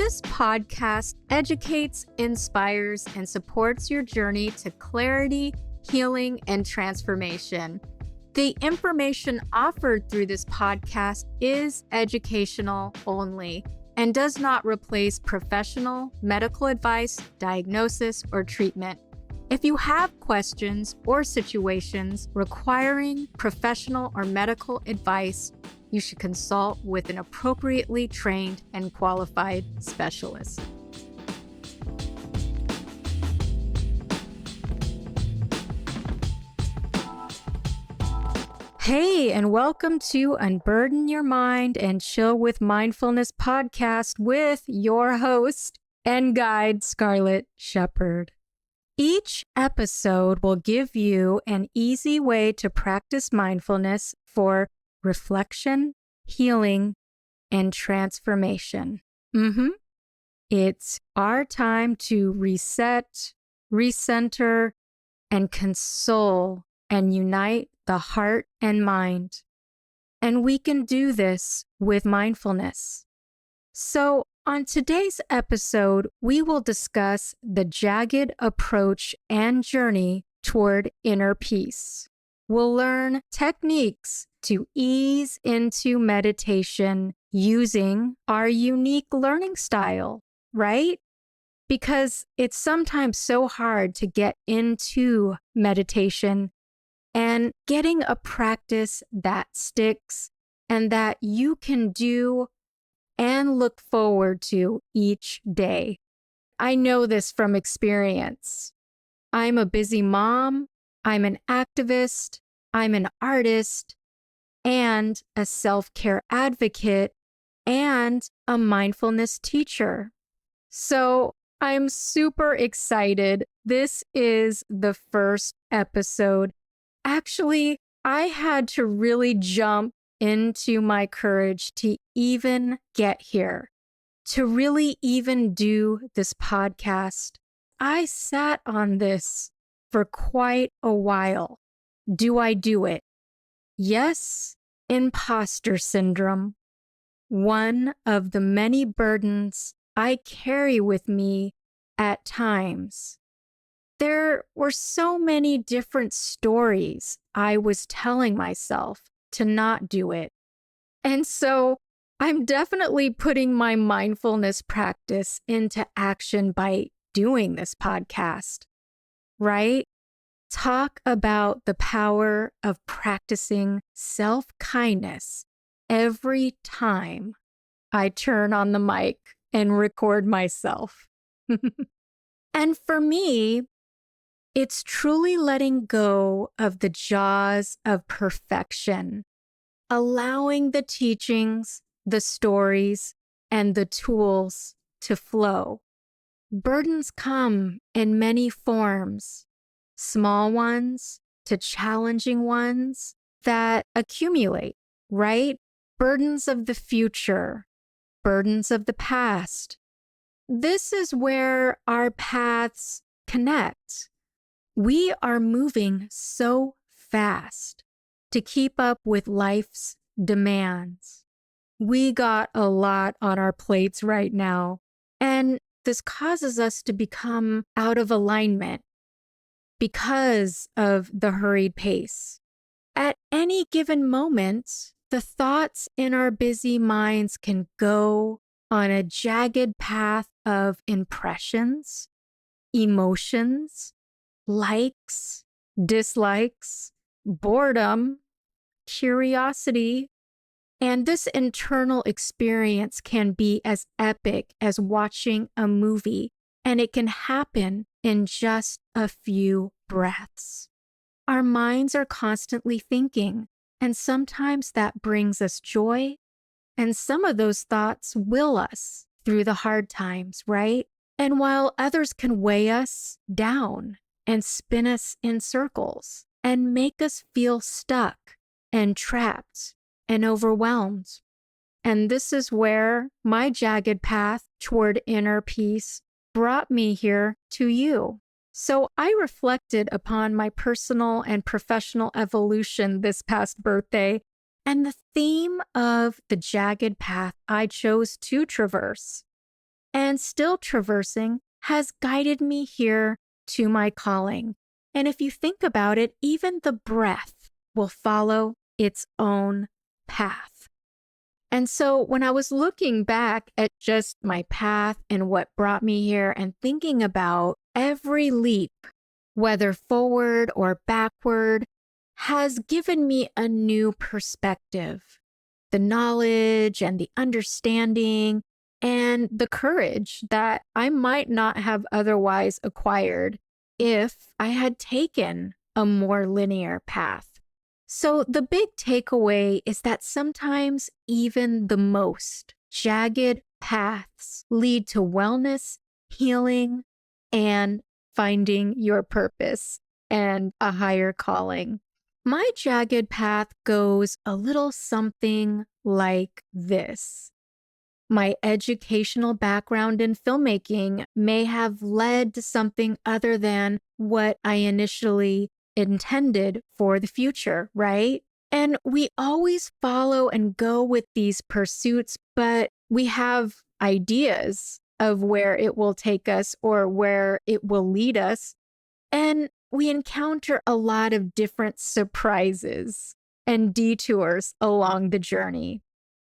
This podcast educates, inspires, and supports your journey to clarity, healing, and transformation. The information offered through this podcast is educational only and does not replace professional medical advice, diagnosis, or treatment. If you have questions or situations requiring professional or medical advice, you should consult with an appropriately trained and qualified specialist. Hey, and welcome to Unburden Your Mind and Chill with Mindfulness podcast with your host and guide, Scarlett Shepard. Each episode will give you an easy way to practice mindfulness for reflection, healing, and transformation. It's our time to reset, recenter, and console and unite the heart and mind. And we can do this with mindfulness. So, on today's episode, we will discuss the Jagged approach and journey toward inner peace. We'll learn techniques to ease into meditation using our unique learning style, right? Because it's sometimes so hard to get into meditation and getting a practice that sticks and that you can do and look forward to each day. I know this from experience. I'm a busy mom, I'm an activist, I'm an artist, and a self-care advocate, and a mindfulness teacher. So I'm super excited. This is the first episode. Actually, I had to really jump into my courage to even get here, to really even do this podcast. I sat on this for quite a while. Do I do it? Yes, imposter syndrome. One of the many burdens I carry with me at times. There were so many different stories I was telling myself to not do it. And so I'm definitely putting my mindfulness practice into action by doing this podcast, right? Talk about the power of practicing self-kindness every time I turn on the mic and record myself. And for me, it's truly letting go of the jaws of perfection, allowing the teachings, the stories, and the tools to flow. Burdens come in many forms, small ones to challenging ones that accumulate, right? Burdens of the future, burdens of the past. This is where our paths connect. We are moving so fast to keep up with life's demands. We got a lot on our plates right now, and this causes us to become out of alignment because of the hurried pace. At any given moment, the thoughts in our busy minds can go on a jagged path of impressions, emotions, likes, dislikes, boredom, curiosity, and this internal experience can be as epic as watching a movie, and it can happen in just a few breaths. Our minds are constantly thinking, and sometimes that brings us joy, and some of those thoughts will us through the hard times, right? And while others can weigh us down and spin us in circles and make us feel stuck and trapped and overwhelmed. And this is where my jagged path toward inner peace brought me here to you. So I reflected upon my personal and professional evolution this past birthday, and the theme of the jagged path I chose to traverse and still traversing has guided me here to my calling. And if you think about it, even the breath will follow its own path. And so when I was looking back at just my path and what brought me here and thinking about every leap, whether forward or backward, has given me a new perspective. The knowledge and the understanding and the courage that I might not have otherwise acquired if I had taken a more linear path. So the big takeaway is that sometimes even the most jagged paths lead to wellness, healing, and finding your purpose and a higher calling. My jagged path goes a little something like this. My educational background in filmmaking may have led to something other than what I initially intended for the future, right? And we always follow and go with these pursuits, but we have ideas of where it will take us or where it will lead us. And we encounter a lot of different surprises and detours along the journey.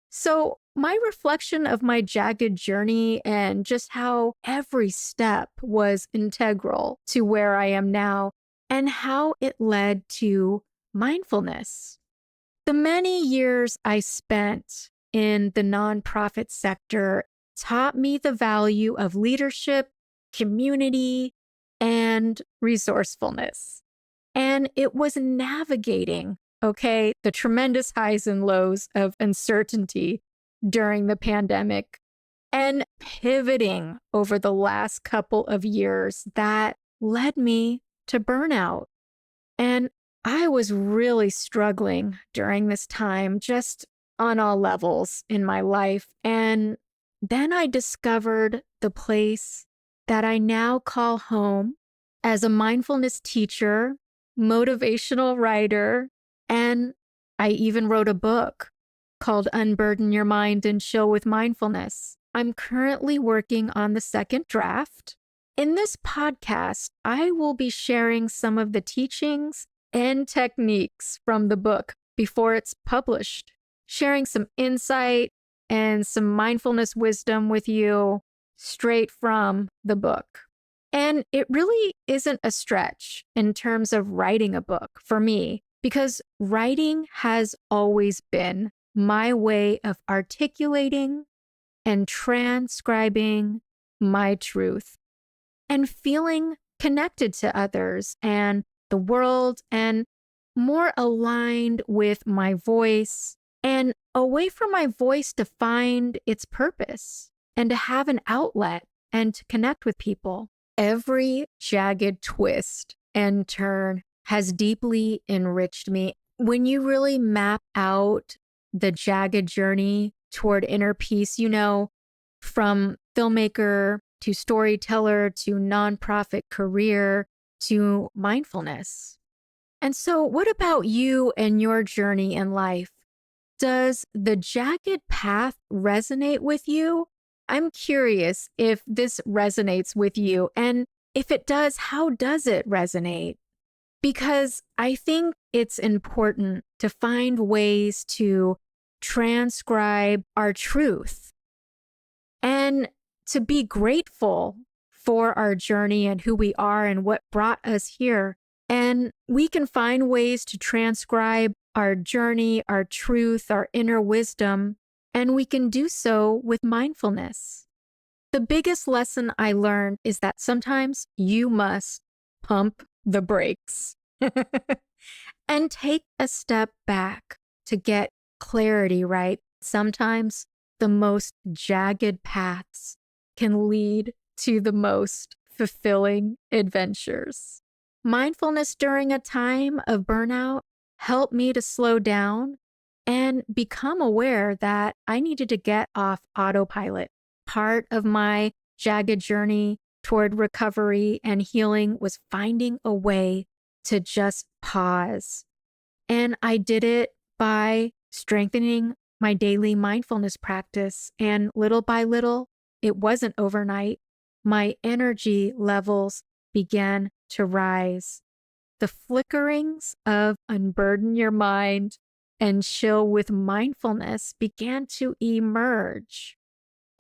So, my reflection of my jagged journey and just how every step was integral to where I am now and how it led to mindfulness. The many years I spent in the nonprofit sector taught me the value of leadership, community, and resourcefulness. And it was navigating, the tremendous highs and lows of uncertainty during the pandemic and pivoting over the last couple of years that led me to burnout. And I was really struggling during this time, just on all levels in my life. And then I discovered the place that I now call home as a mindfulness teacher, motivational writer, and I even wrote a book called Unburden Your Mind and Chill with Mindfulness. I'm currently working on the second draft. In this podcast, I will be sharing some of the teachings and techniques from the book before it's published, sharing some insight and some mindfulness wisdom with you straight from the book. And it really isn't a stretch in terms of writing a book for me, because writing has always been my way of articulating and transcribing my truth and feeling connected to others and the world and more aligned with my voice and a way for my voice to find its purpose and to have an outlet and to connect with people. Every jagged twist and turn has deeply enriched me. When you really map out the jagged journey toward inner peace, from filmmaker to storyteller to nonprofit career to mindfulness. And so, what about you and your journey in life? Does the jagged path resonate with you? I'm curious if this resonates with you. And if it does, how does it resonate? Because I think it's important to find ways to transcribe our truth and to be grateful for our journey and who we are and what brought us here. And we can find ways to transcribe our journey, our truth, our inner wisdom, and we can do so with mindfulness. The biggest lesson I learned is that sometimes you must pump the brakes and take a step back to get clarity, right? Sometimes the most jagged paths can lead to the most fulfilling adventures. Mindfulness during a time of burnout helped me to slow down and become aware that I needed to get off autopilot. Part of my jagged journey toward recovery and healing was finding a way to just pause. And I did it by strengthening my daily mindfulness practice. And little by little, it wasn't overnight, my energy levels began to rise. The flickerings of unburden your mind and chill with mindfulness began to emerge.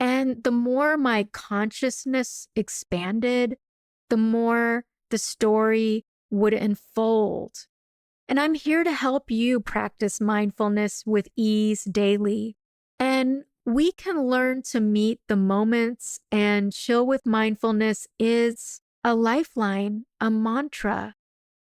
And the more my consciousness expanded, the more the story would unfold. And I'm here to help you practice mindfulness with ease daily. And we can learn to meet the moments, and chill with mindfulness is a lifeline, a mantra,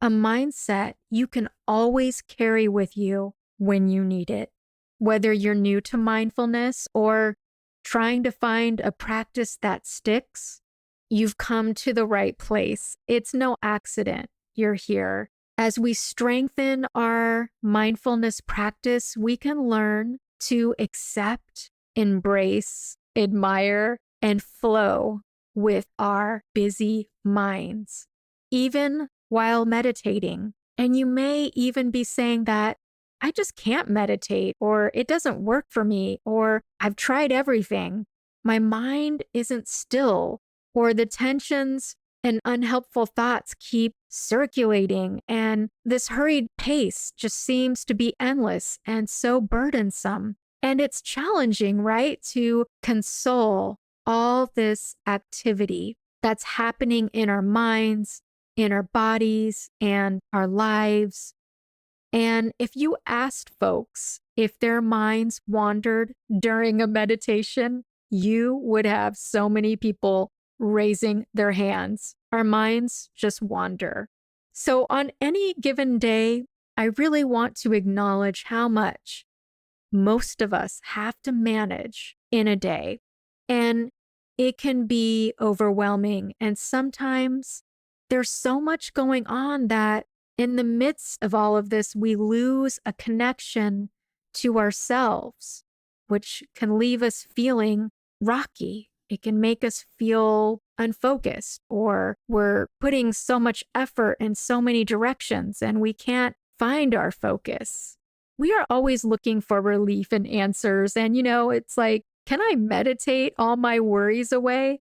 a mindset you can always carry with you when you need it. Whether you're new to mindfulness or trying to find a practice that sticks, you've come to the right place. It's no accident you're here. As we strengthen our mindfulness practice, we can learn to accept, embrace, admire, and flow with our busy minds, even while meditating. And you may even be saying that, I just can't meditate, or it doesn't work for me, or I've tried everything. My mind isn't still, or the tensions and unhelpful thoughts keep circulating, and this hurried pace just seems to be endless and so burdensome. And it's challenging, right, to console all this activity that's happening in our minds, in our bodies, and our lives. And if you asked folks if their minds wandered during a meditation, you would have so many people raising their hands. Our minds just wander. So on any given day, I really want to acknowledge how much most of us have to manage in a day. And it can be overwhelming. And sometimes there's so much going on that in the midst of all of this, we lose a connection to ourselves, which can leave us feeling rocky. It can make us feel unfocused, or we're putting so much effort in so many directions and we can't find our focus. We are always looking for relief and answers. And, it's like, can I meditate all my worries away?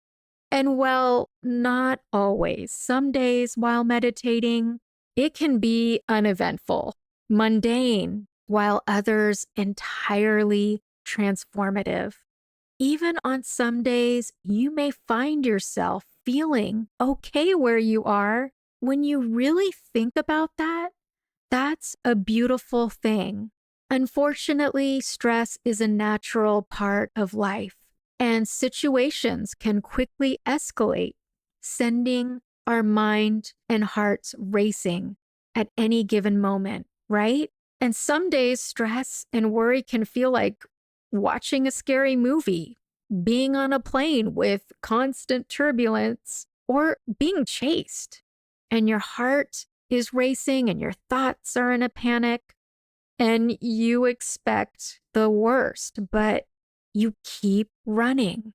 And well, not always. Some days while meditating, it can be uneventful, mundane, while others entirely transformative. Even on some days, you may find yourself feeling okay where you are. When you really think about that, that's a beautiful thing. Unfortunately, stress is a natural part of life, and situations can quickly escalate, sending our mind and hearts racing at any given moment, right? And some days, stress and worry can feel like watching a scary movie, being on a plane with constant turbulence, or being chased. And your heart is racing and your thoughts are in a panic, and you expect the worst, but you keep running,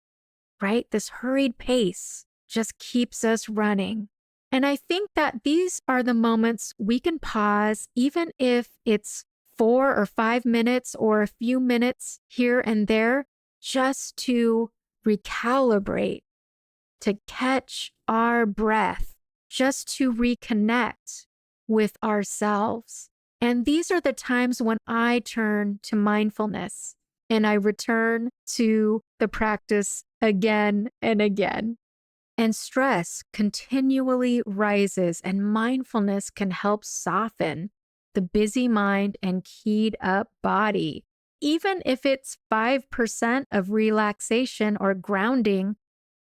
right? This hurried pace just keeps us running. And I think that these are the moments we can pause, even if it's 4 or 5 minutes or a few minutes here and there, just to recalibrate, to catch our breath, just to reconnect with ourselves. And these are the times when I turn to mindfulness and I return to the practice again and again. And stress continually rises, and mindfulness can help soften the busy mind and keyed up body. Even if it's 5% of relaxation or grounding,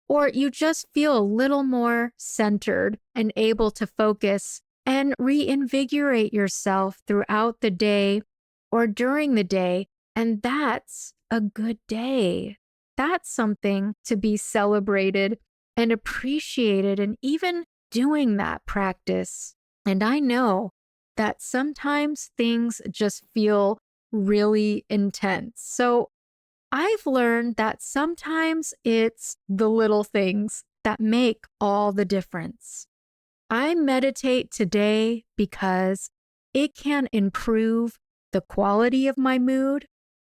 or you just feel a little more centered and able to focus and reinvigorate yourself throughout the day or during the day. And that's a good day. That's something to be celebrated and appreciated, and even doing that practice. And I know that sometimes things just feel really intense. So I've learned that sometimes it's the little things that make all the difference. I meditate today because it can improve the quality of my mood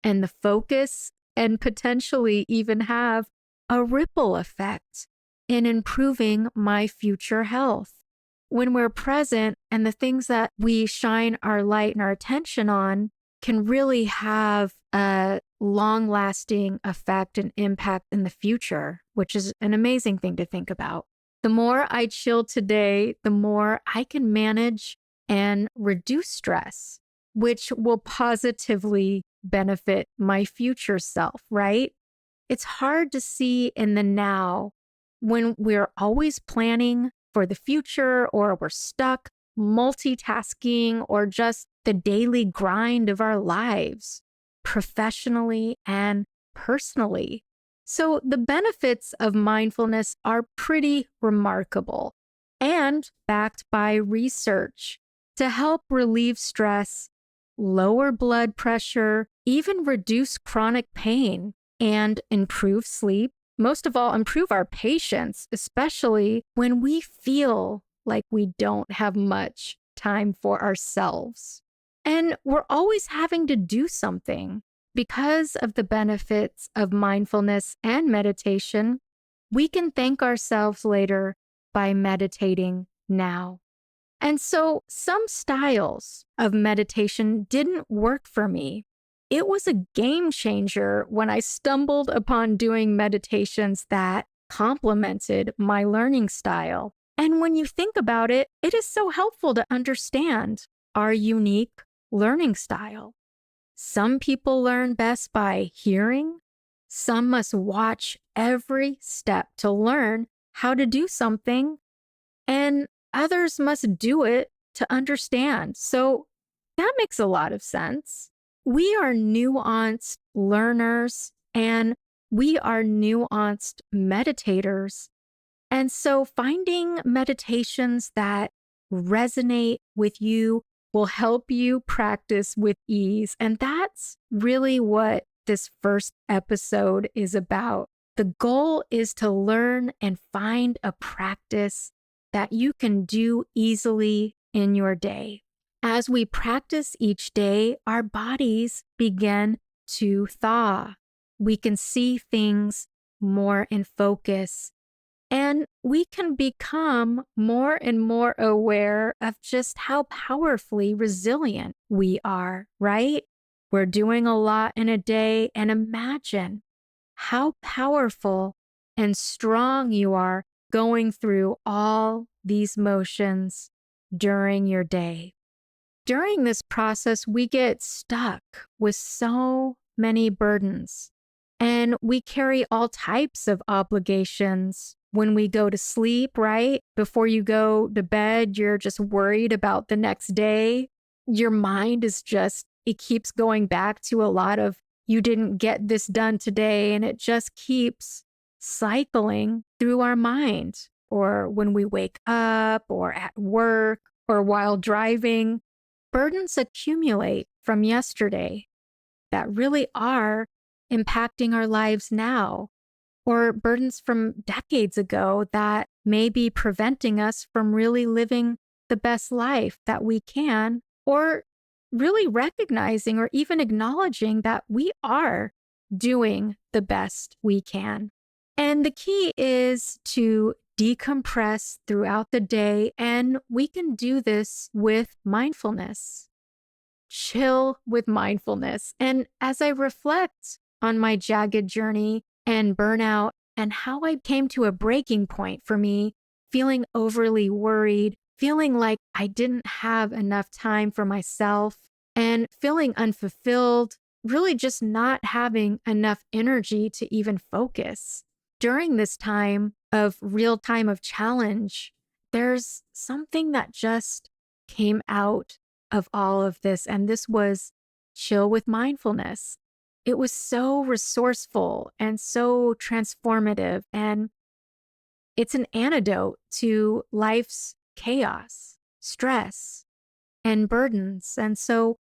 and the focus, and potentially even have a ripple effect in improving my future health. When we're present and the things that we shine our light and our attention on can really have a long-lasting effect and impact in the future, which is an amazing thing to think about. The more I chill today, the more I can manage and reduce stress, which will positively benefit my future self, right? It's hard to see in the now when we're always planning for the future or we're stuck multitasking or just the daily grind of our lives, professionally and personally. So the benefits of mindfulness are pretty remarkable and backed by research to help relieve stress, lower blood pressure, even reduce chronic pain, and improve sleep. Most of all, improve our patience, especially when we feel like we don't have much time for ourselves. And we're always having to do something. Because of the benefits of mindfulness and meditation, we can thank ourselves later by meditating now. And so some styles of meditation didn't work for me. It was a game changer when I stumbled upon doing meditations that complemented my learning style. And when you think about it, it is so helpful to understand our unique learning style. Some people learn best by hearing. Some must watch every step to learn how to do something. And others must do it to understand. So that makes a lot of sense. We are nuanced learners and we are nuanced meditators. And so finding meditations that resonate with you will help you practice with ease. And that's really what this first episode is about. The goal is to learn and find a practice that you can do easily in your day. As we practice each day, our bodies begin to thaw. We can see things more in focus, and we can become more and more aware of just how powerfully resilient we are, right? We're doing a lot in a day, and imagine how powerful and strong you are going through all these motions during your day. During this process, we get stuck with so many burdens, and we carry all types of obligations. When we go to sleep, right? Before you go to bed, you're just worried about the next day. Your mind is just, it keeps going back to a lot of, you didn't get this done today, and it just keeps cycling through our mind. Or when we wake up, or at work, or while driving, burdens accumulate from yesterday that really are impacting our lives now, or burdens from decades ago that may be preventing us from really living the best life that we can, or really recognizing or even acknowledging that we are doing the best we can. And the key is to decompress throughout the day, and we can do this with mindfulness. Chill with mindfulness. And as I reflect on my Jagged journey and burnout and how I came to a breaking point for me, feeling overly worried, feeling like I didn't have enough time for myself, and feeling unfulfilled, really just not having enough energy to even focus. During this time of real time of challenge, there's something that just came out of all of this, and this was chill with mindfulness. It was so resourceful and so transformative, and it's an antidote to life's chaos, stress, and burdens. And so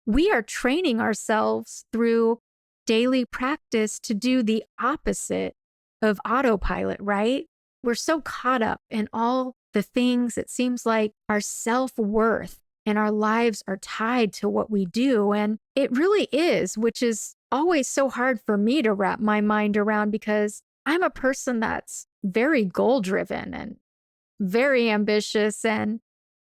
we are training ourselves through daily practice to do the opposite of autopilot, right? We're so caught up in all the things, it seems like our self-worth and our lives are tied to what we do. And it really is, which is always so hard for me to wrap my mind around because I'm a person that's very goal driven and very ambitious. And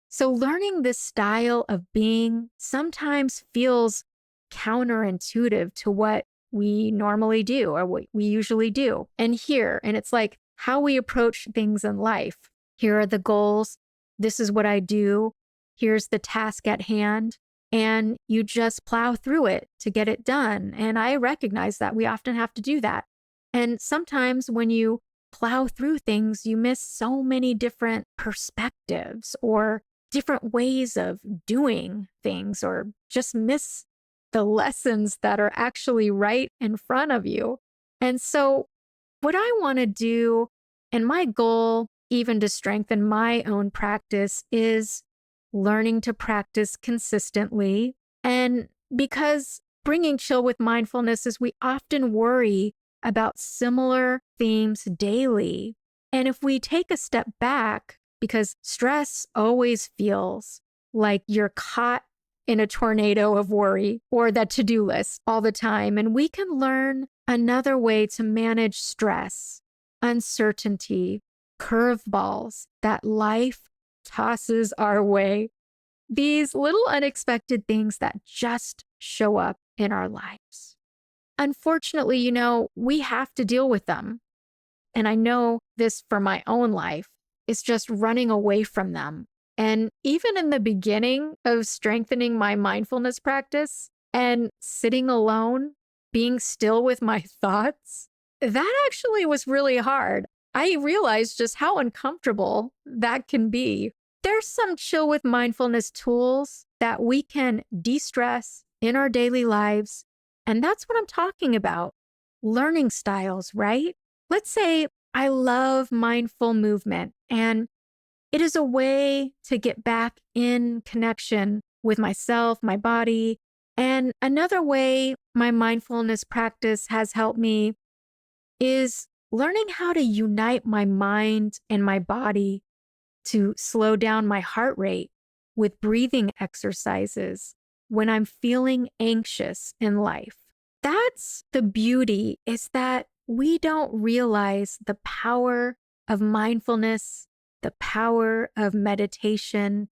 so learning this style of being sometimes feels counterintuitive to what we normally do or what we usually do. And it's like how we approach things in life. Here are the goals. This is what I do. Here's the task at hand. And you just plow through it to get it done. And I recognize that we often have to do that. And sometimes when you plow through things, you miss so many different perspectives or different ways of doing things, or just miss the lessons that are actually right in front of you. And so, what I want to do, and my goal, even to strengthen my own practice, is learning to practice consistently. And because bringing chill with mindfulness is we often worry about similar themes daily. And if we take a step back, because stress always feels like you're caught in a tornado of worry or that to-do list all the time. And we can learn another way to manage stress, uncertainty, curveballs that life tosses our way. These little unexpected things that just show up in our lives. Unfortunately, we have to deal with them. And I know this for my own life. It's just running away from them. And even in the beginning of strengthening my mindfulness practice and sitting alone, being still with my thoughts, that actually was really hard. I realized just how uncomfortable that can be. There's some chill with mindfulness tools that we can de-stress in our daily lives. And that's what I'm talking about. Learning styles, right? Let's say I love mindful movement, and it is a way to get back in connection with myself, my body. And another way my mindfulness practice has helped me is learning how to unite my mind and my body to slow down my heart rate with breathing exercises when I'm feeling anxious in life. That's the beauty, is that we don't realize the power of mindfulness, the power of meditation,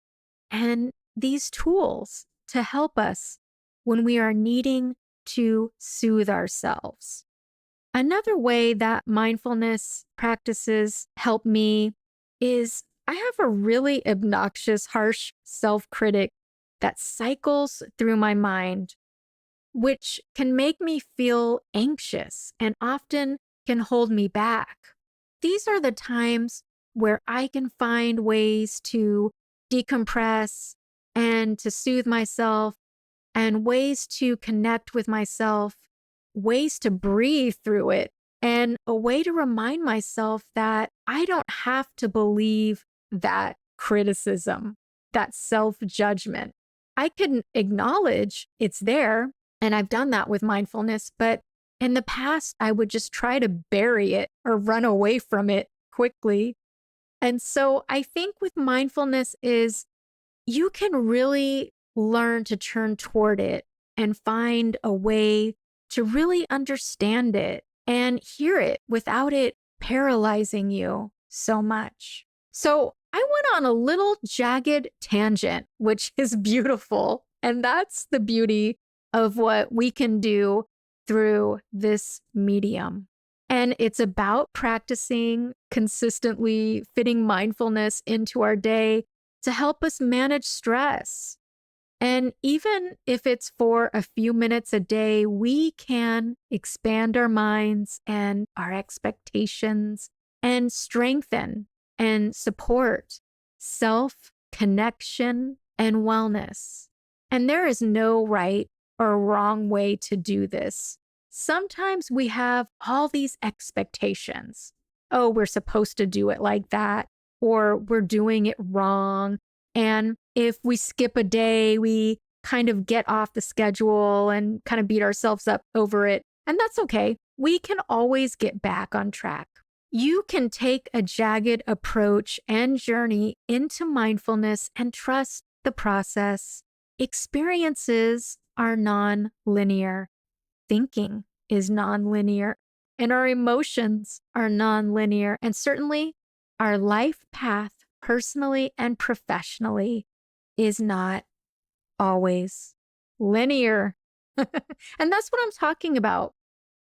and these tools to help us when we are needing to soothe ourselves. Another way that mindfulness practices help me is I have a really obnoxious, harsh self-critic that cycles through my mind, which can make me feel anxious and often can hold me back. These are the times where I can find ways to decompress and to soothe myself, and ways to connect with myself, ways to breathe through it, and a way to remind myself that I don't have to believe that criticism, that self-judgment. I can acknowledge it's there, and I've done that with mindfulness, but in the past, I would just try to bury it or run away from it quickly. And so I think with mindfulness is you can really learn to turn toward it and find a way to really understand it and hear it without it paralyzing you so much. So I went on a little jagged tangent, which is beautiful. And that's the beauty of what we can do through this medium. And it's about practicing consistently, fitting mindfulness into our day to help us manage stress. And even if it's for a few minutes a day, we can expand our minds and our expectations and strengthen and support self-connection and wellness. And there is no right or wrong way to do this. Sometimes we have all these expectations. Oh, we're supposed to do it like that, or we're doing it wrong. And if we skip a day, we kind of get off the schedule and kind of beat ourselves up over it. And that's okay. We can always get back on track. You can take a jagged approach and journey into mindfulness and trust the process. Experiences are non-linear. Thinking is non-linear. and our emotions are nonlinear. And certainly our life path, personally and professionally, is not always linear. And that's what I'm talking about.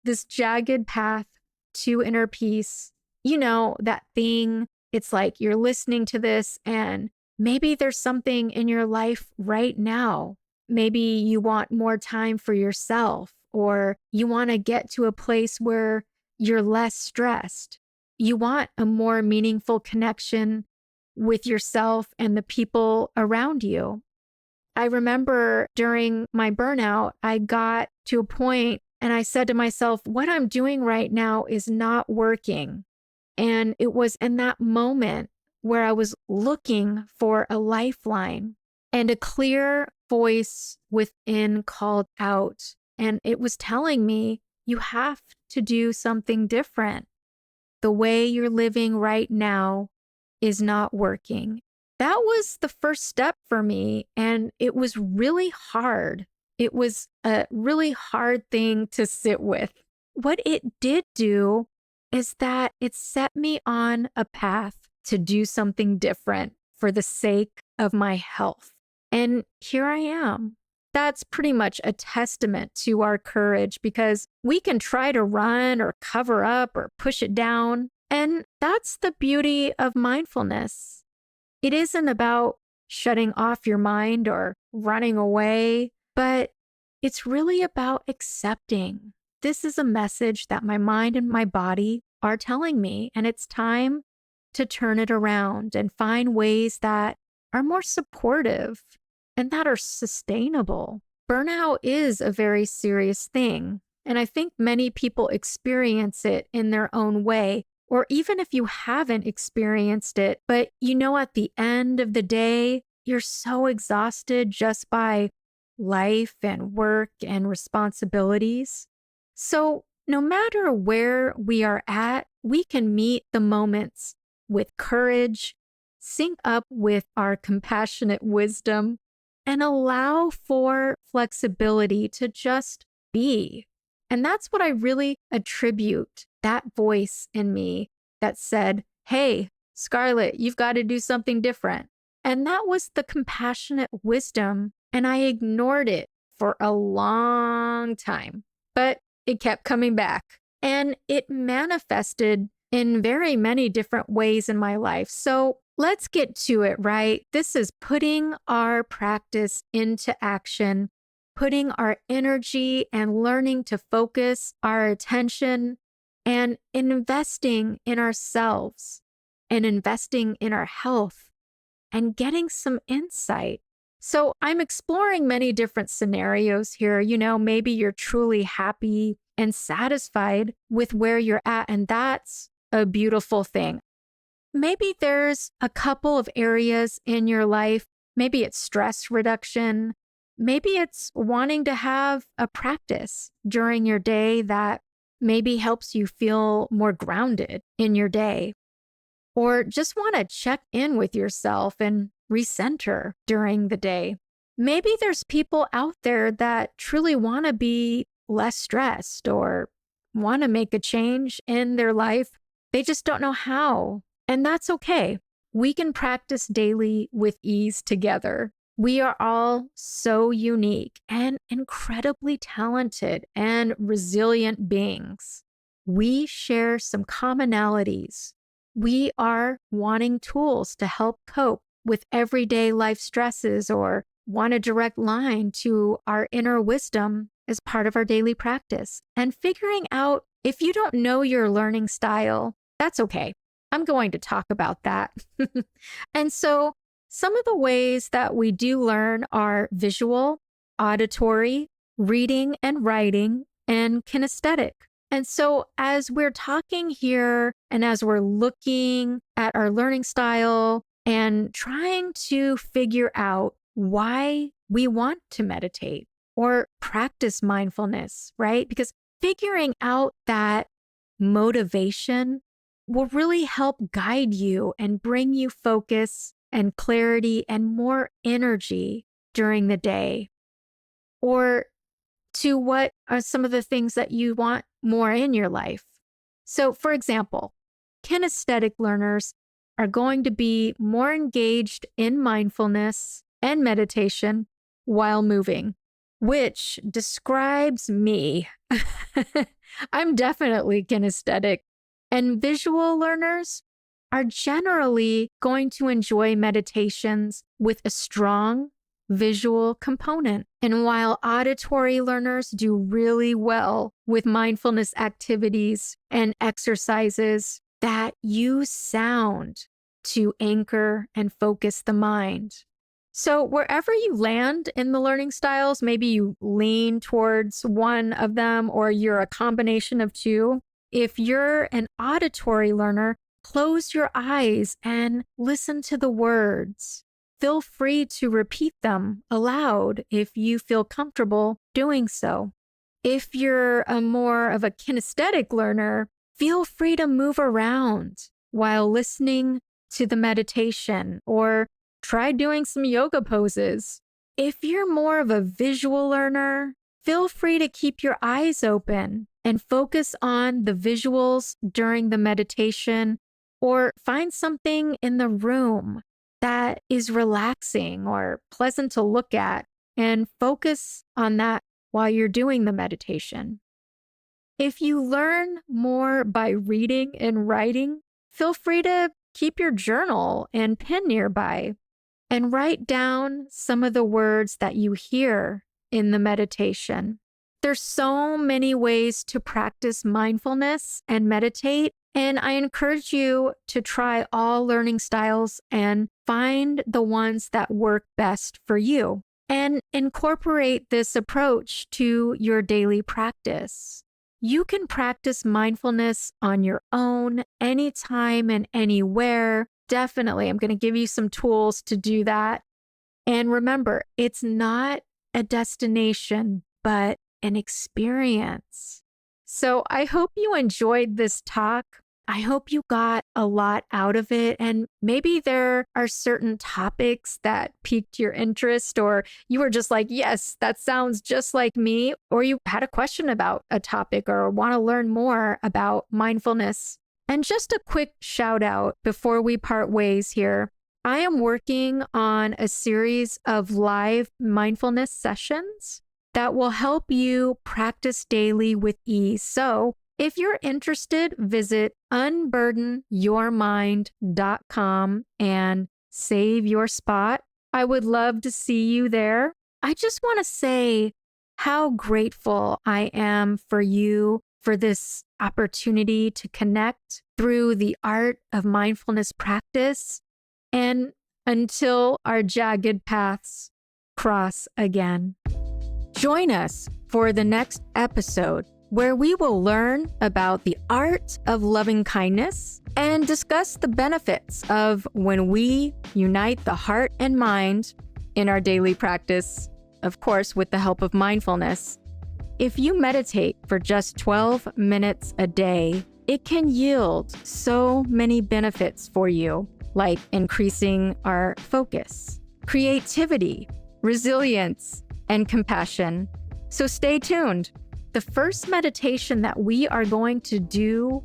This jagged path to inner peace. You know, that thing, it's like you're listening to this and maybe there's something in your life right now. Maybe you want more time for yourself, or you want to get to a place where you're less stressed. You want a more meaningful connection with yourself and the people around you. I remember during my burnout, I got to a point and I said to myself, what I'm doing right now is not working. And it was in that moment where I was looking for a lifeline, and a clear voice within called out. And it was telling me, you have to do something different. The way you're living right now is not working. That was the first step for me, and it was really hard. It was a really hard thing to sit with. What it did do is that it set me on a path to do something different for the sake of my health. And here I am. That's pretty much a testament to our courage, because we can try to run or cover up or push it down. And that's the beauty of mindfulness. It isn't about shutting off your mind or running away, but it's really about accepting. This is a message that my mind and my body are telling me, and it's time to turn it around and find ways that are more supportive and that are sustainable. Burnout is a very serious thing, and I think many people experience it in their own way, or even if you haven't experienced it, but you know, at the end of the day, you're so exhausted just by life and work and responsibilities. So no matter where we are at, we can meet the moments with courage, sync up with our compassionate wisdom, and allow for flexibility to just be. And that's what I really attribute that voice in me that said, hey, Scarlett, you've got to do something different. And that was the compassionate wisdom. And I ignored it for a long time, but it kept coming back. And it manifested in very many different ways in my life. So let's get to it, right? This is putting our practice into action, putting our energy and learning to focus our attention and investing in ourselves and investing in our health and getting some insight. So I'm exploring many different scenarios here. You know, maybe you're truly happy and satisfied with where you're at, and that's a beautiful thing. Maybe there's a couple of areas in your life. Maybe it's stress reduction. Maybe it's wanting to have a practice during your day that maybe helps you feel more grounded in your day. Or just want to check in with yourself and recenter during the day. Maybe there's people out there that truly want to be less stressed or want to make a change in their life. They just don't know how. And that's okay. We can practice daily with ease together. We are all so unique and incredibly talented and resilient beings. We share some commonalities. We are wanting tools to help cope with everyday life stresses, or want a direct line to our inner wisdom as part of our daily practice. And figuring out, if you don't know your learning style, that's okay. I'm going to talk about that. And so some of the ways that we do learn are visual, auditory, reading and writing, and kinesthetic. And so as we're talking here and as we're looking at our learning style and trying to figure out why we want to meditate or practice mindfulness, right? Because figuring out that motivation will really help guide you and bring you focus and clarity and more energy during the day. Or to what are some of the things that you want more in your life. So, for example, kinesthetic learners are going to be more engaged in mindfulness and meditation while moving, which describes me. I'm definitely kinesthetic. And visual learners are generally going to enjoy meditations with a strong visual component. And while auditory learners do really well with mindfulness activities and exercises that use sound to anchor and focus the mind. So wherever you land in the learning styles, maybe you lean towards one of them or you're a combination of two. If you're an auditory learner, close your eyes and listen to the words. Feel free to repeat them aloud if you feel comfortable doing so. If you're a more of a kinesthetic learner, feel free to move around while listening to the meditation or try doing some yoga poses. If you're more of a visual learner, feel free to keep your eyes open and focus on the visuals during the meditation, or find something in the room that is relaxing or pleasant to look at and focus on that while you're doing the meditation. If you learn more by reading and writing, feel free to keep your journal and pen nearby and write down some of the words that you hear in the meditation. There's so many ways to practice mindfulness and meditate, and I encourage you to try all learning styles and find the ones that work best for you and incorporate this approach to your daily practice. You can practice mindfulness on your own, anytime and anywhere. Definitely, I'm going to give you some tools to do that. And remember, it's not a destination, but an experience. So I hope you enjoyed this talk. I hope you got a lot out of it. And maybe there are certain topics that piqued your interest, or you were just like, yes, that sounds just like me. Or you had a question about a topic or want to learn more about mindfulness. And just a quick shout out before we part ways here. I am working on a series of live mindfulness sessions that will help you practice daily with ease. So if you're interested, visit unburdenyourmind.com and save your spot. I would love to see you there. I just want to say how grateful I am for you for this opportunity to connect through the art of mindfulness practice. And until our jagged paths cross again. Join us for the next episode, where we will learn about the art of loving kindness and discuss the benefits of when we unite the heart and mind in our daily practice, of course, with the help of mindfulness. If you meditate for just 12 minutes a day, it can yield so many benefits for you, like increasing our focus, creativity, resilience, and compassion. So stay tuned. The first meditation that we are going to do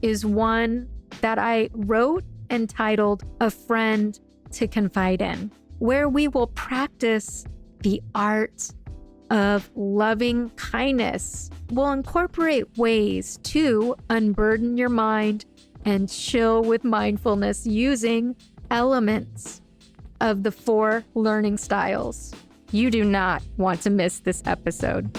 is one that I wrote entitled A Friend to Confide in, where we will practice the art of loving kindness. We'll incorporate ways to unburden your mind and chill with mindfulness using elements of the 4 learning styles. You do not want to miss this episode.